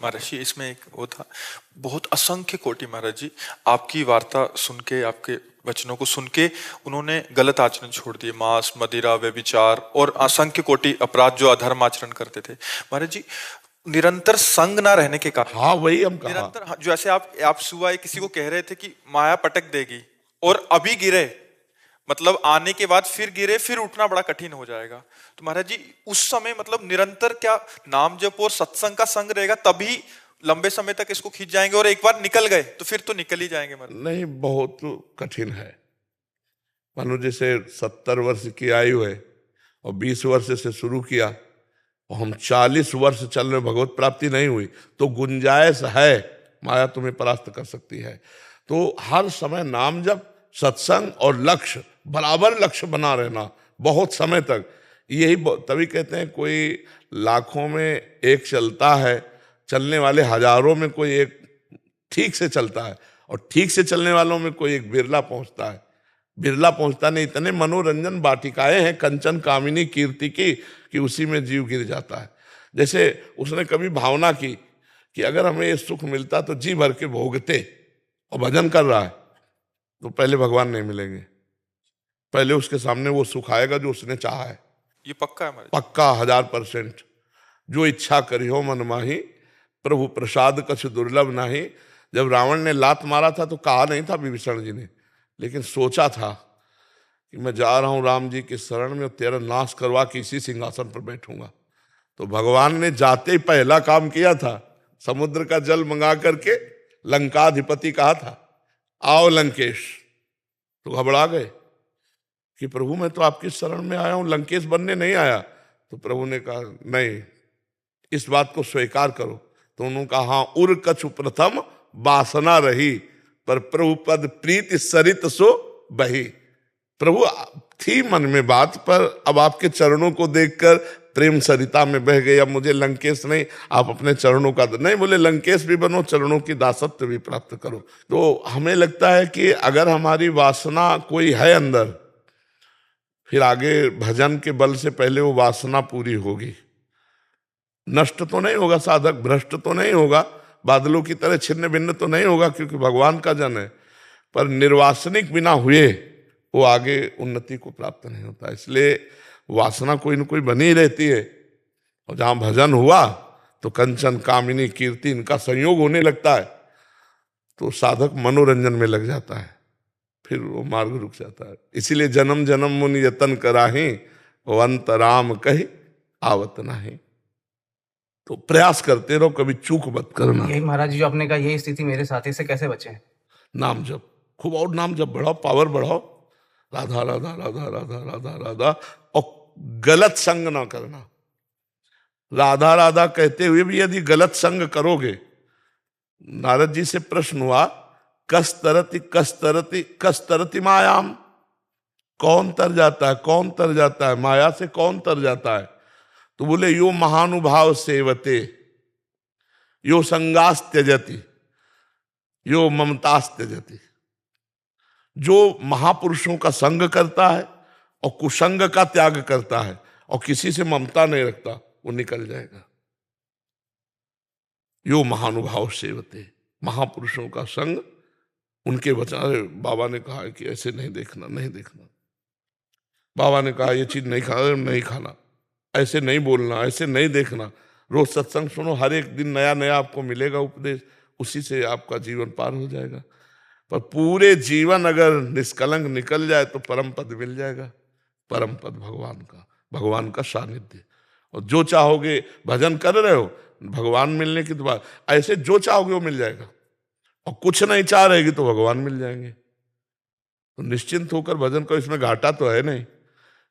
महाराज जी इसमें एक वो था, बहुत असंख्य कोटि महाराज जी आपकी वार्ता सुन के, आपके वचनों को सुन के उन्होंने गलत आचरण छोड़ दिए, मांस मदिरा व्यभिचार और असंख्य कोटि अपराध जो अधर्म आचरण करते थे महाराज जी। निरंतर संग ना रहने के कारण, हाँ वही हम कहा। निरंतर जैसे आप सुबह किसी को कह रहे थे कि माया पटक देगी और अभी गिरे, मतलब आने के बाद फिर गिरे, फिर उठना बड़ा कठिन हो जाएगा। तो महाराज जी उस समय मतलब निरंतर क्या नाम जप और सत्संग का संग रहेगा, तभी लंबे समय तक इसको खींच जाएंगे, और एक बार निकल गए तो फिर तो निकल ही जाएंगे महाराज। नहीं, बहुत कठिन है। मानो जैसे 70 वर्ष की आयु है और 20 वर्ष से शुरू किया और हम 40 वर्ष चल रहे, भगवत प्राप्ति नहीं हुई, तो गुंजाइश है, माया तुम्हें परास्त कर सकती है। तो हर समय नाम जप, सत्संग और लक्ष्य, बराबर लक्ष्य बना रहना बहुत समय तक, यही तभी कहते हैं कोई लाखों में एक चलता है, चलने वाले हजारों में कोई एक ठीक से चलता है, और ठीक से चलने वालों में कोई एक बिरला पहुंचता है। बिरला पहुंचता नहीं, इतने मनोरंजन वाटिकाएं हैं कंचन कामिनी कीर्ति की कि उसी में जीव गिर जाता है। जैसे उसने कभी भावना की कि अगर हमें ये सुख मिलता तो जी भर के भोगते, और भजन कर रहा है तो पहले भगवान नहीं मिलेंगे, पहले उसके सामने वो सुख आएगा जो उसने चाहा है। ये पक्का है हमारे। पक्का 1000%। जो इच्छा करी हो मन माही, प्रभु प्रसाद कछ दुर्लभ नाही। जब रावण ने लात मारा था तो कहा नहीं था विभीषण जी ने, लेकिन सोचा था कि मैं जा रहा हूं राम जी की शरण में, तेरा नाश करवा के इसी सिंहासन पर बैठूंगा। तो भगवान ने जाते ही पहला काम किया था, समुद्र का जल मंगा करके लंकाधिपति कहा था, आओ लंकेश। तो घबरा गए कि प्रभु मैं तो आपकी शरण में आया हूं, लंकेश बनने नहीं आया। तो प्रभु ने कहा नहीं, इस बात को स्वीकार करो। तो उन्होंने कहा हाँ, उर कछु प्रथम वासना रही, पर प्रभु पद प्रीति सरित सो बही। प्रभु थी मन में बात, पर अब आपके चरणों को देखकर प्रेम सरिता में बह गई। अब मुझे लंकेश नहीं, आप अपने चरणों का नहीं, बोले लंकेश भी बनो, चरणों की दासत्व भी प्राप्त करो। तो हमें लगता है कि अगर हमारी वासना कोई है अंदर, फिर आगे भजन के बल से पहले वो वासना पूरी होगी। नष्ट तो नहीं होगा साधक, भ्रष्ट तो नहीं होगा, बादलों की तरह छिन्न भिन्न तो नहीं होगा, क्योंकि भगवान का जन है, पर निर्वासनिक बिना हुए वो आगे उन्नति को प्राप्त नहीं होता। इसलिए वासना कोई न कोई बनी रहती है, और जहां भजन हुआ तो कंचन कामिनी कीर्ति इनका संयोग होने लगता है, तो साधक मनोरंजन में लग जाता है, फिर वो मार्ग रुक जाता है। इसीलिए जन्म जन्म मुनि यतन कराही, वो अंत राम कही आवत नहीं। तो प्रयास करते रहो, कभी चूक मत करना। यही महाराज जी जो आपने कहा, यही स्थिति मेरे साथी से कैसे बचे? नाम जप खूब, और नाम जप बढ़ाओ, पावर बढ़ाओ, राधा राधा राधा राधा राधा राधा, और गलत संग ना करना। राधा राधा कहते हुए भी यदि गलत संग करोगे, नारद जी से प्रश्न हुआ, कस्तरति कस्तरति कस्तरति मायाम, कौन तर जाता है, कौन तर जाता है माया से, कौन तर जाता है? तो बोले यो महानुभाव सेवते, यो संगास त्यजति, यो ममतास त्यजति। जो महापुरुषों का संग करता है और कुसंग का त्याग करता है और किसी से ममता नहीं रखता, वो निकल जाएगा। यो महानुभाव सेवते, महापुरुषों का संग, उनके वचन। बाबा ने कहा कि ऐसे नहीं देखना, नहीं देखना। बाबा ने कहा ये चीज नहीं खाना, नहीं खाना, ऐसे नहीं बोलना, ऐसे नहीं देखना। रोज सत्संग सुनो, हर एक दिन नया नया आपको मिलेगा उपदेश, उसी से आपका जीवन पार हो जाएगा। पर पूरे जीवन अगर निष्कलंक निकल जाए तो परम पद मिल जाएगा, परम पद भगवान का, भगवान का सानिध्य। और जो चाहोगे, भजन कर रहे हो, भगवान मिलने की दुआ, ऐसे जो चाहोगे वो मिल जाएगा, और कुछ नहीं चाह रहेगी तो भगवान मिल जाएंगे। तो निश्चिंत होकर भजन करो, इसमें घाटा तो है नहीं,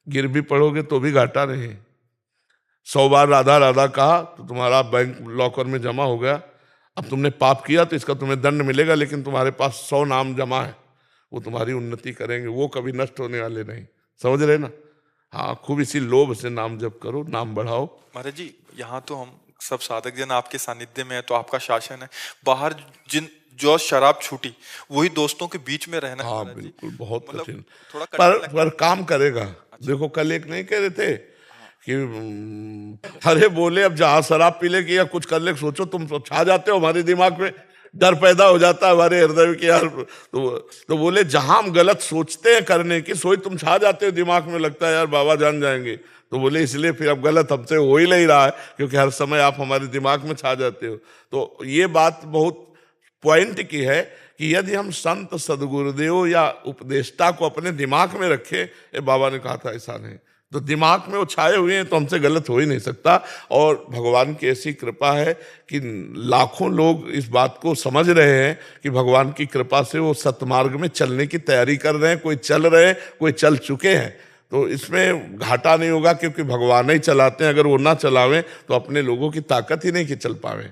गिर भी पड़ोगे तो भी घाटा नहीं। 100 बार राधा राधा कहा तो तुम्हारा बैंक लॉकर में जमा हो गया, अब तुमने पाप किया तो इसका तुम्हें दंड मिलेगा, लेकिन तुम्हारे पास 100 नाम जमा है, वो तुम्हारी उन्नति करेंगे, वो कभी नष्ट होने वाले नहीं। समझ रहे ना? हाँ, खूब इसी लोभ से नाम जप करो, नाम बढ़ाओ। महाराज जी यहाँ तो हम सब साधक जन आपके सानिध्य में है, तो आपका शासन है। बाहर जिन जो शराब छूटी, वही दोस्तों के बीच में रहना। हाँ बिल्कुल, बहुत मतलब कठिन, थोड़ा पर काम करेगा। देखो कल एक नहीं कह रहे थे कि अरे बोले अब जहां शराब पी ले कि या कुछ कर ले, सोचो तुम तो छा जाते हो हमारे दिमाग में, डर पैदा हो जाता है हमारे हृदय में कि यार, तो बोले जहां हम गलत सोचते हैं करने की, सोई तुम छा जाते हो, दिमाग में लगता है यार बाबा जान जाएंगे। तो बोले इसलिए फिर अब गलत हमसे हो ही नहीं रहा है, क्योंकि हर समय आप हमारे दिमाग में छा जाते हो। तो ये बात बहुत पॉइंट की है कि यदि हम संत सदगुरुदेव या उपदेष्टा को अपने दिमाग में रखें, ये बाबा ने कहा था ऐसा नहीं, तो दिमाग में वो छाए हुए हैं तो हमसे गलत हो ही नहीं सकता। और भगवान की ऐसी कृपा है कि लाखों लोग इस बात को समझ रहे हैं कि भगवान की कृपा से वो सतमार्ग में चलने की तैयारी कर रहे हैं, कोई चल रहे हैं, कोई चल चुके हैं। तो इसमें घाटा नहीं होगा, क्योंकि भगवान ही चलाते हैं, अगर वो ना चलावें तो अपने लोगों की ताकत ही नहीं कि चल पावे।